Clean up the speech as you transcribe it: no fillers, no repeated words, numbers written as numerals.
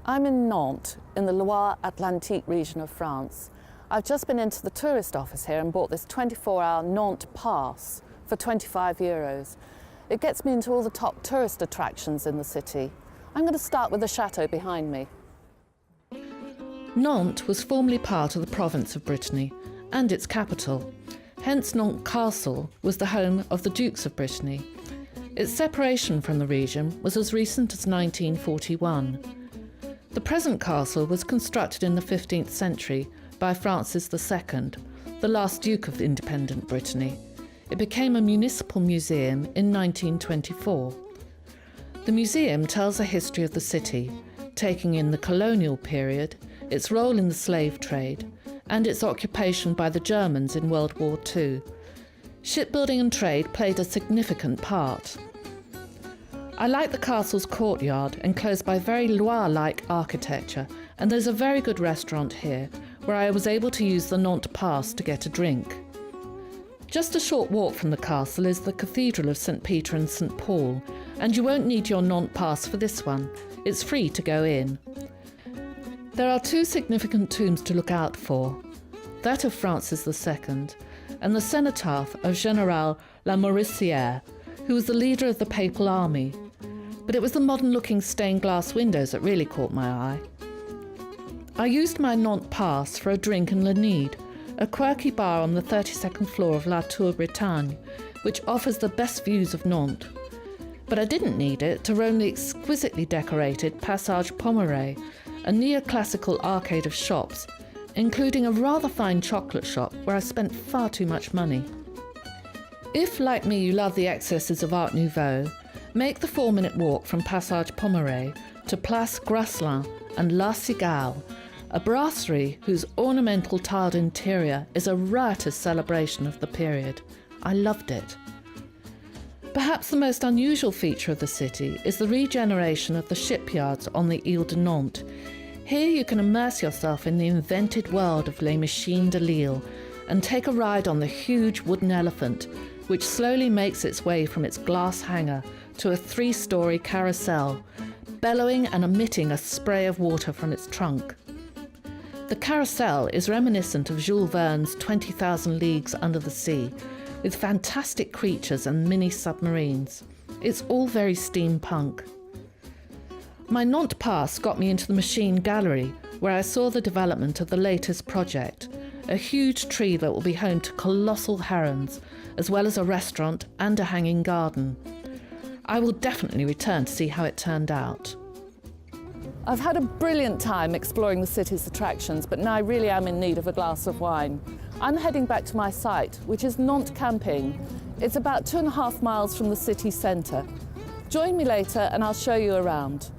I'm in Nantes, in the Loire-Atlantique region of France. I've just been into the tourist office here and bought this 24-hour Nantes Pass for €25. It gets me into all the top tourist attractions in the city. I'm going to start with the chateau behind me. Nantes was formerly part of the province of Brittany and its capital. Hence Nante Castle was the home of the Dukes of Brittany. Its separation from the region was as recent as 1941. The present castle was constructed in the 15th century by Francis II, the last Duke of independent Brittany. It became a municipal museum in 1924. The museum tells the history of the city, taking in the colonial period, its role in the slave trade, and its occupation by the Germans in World War II. Shipbuilding and trade played a significant part. I like the castle's courtyard, enclosed by very Loire-like architecture, and there's a very good restaurant here, where I was able to use the Nantes Pass to get a drink. Just a short walk from the castle is the Cathedral of St. Peter and St. Paul, and you won't need your Nantes Pass for this one. It's free to go in. There are two significant tombs to look out for, that of Francis II and the cenotaph of General Lamoricière, who was the leader of the papal army. But it was the modern-looking stained glass windows that really caught my eye. I used my Nantes Pass for a drink in Le Nid, a quirky bar on the 32nd floor of La Tour Bretagne, which offers the best views of Nantes. But I didn't need it to roam the exquisitely decorated Passage Pomeray, a neoclassical arcade of shops, including a rather fine chocolate shop where I spent far too much money. If, like me, you love the excesses of Art Nouveau, make the 4-minute walk from Passage Pomeray to Place Grasselin and La Cigale, a brasserie whose ornamental tiled interior is a riotous celebration of the period. I loved it. Perhaps the most unusual feature of the city is the regeneration of the shipyards on the Ile de Nantes. Here you can immerse yourself in the invented world of les Machines Allele and take a ride on the huge wooden elephant, which slowly makes its way from its glass hangar to a 3-story carousel, bellowing and emitting a spray of water from its trunk. The carousel is reminiscent of Jules Verne's 20,000 Leagues Under the Sea, with fantastic creatures and mini submarines. It's all very steampunk. My Nantes Pass got me into the Machine Gallery, where I saw the development of the latest project, a huge tree that will be home to colossal herons, as well as a restaurant and a hanging garden. I will definitely return to see how it turned out. I've had a brilliant time exploring the city's attractions, but now I really am in need of a glass of wine. I'm heading back to my site, which is Nante Camping. It's about 2.5 miles from the city centre. Join me later and I'll show you around.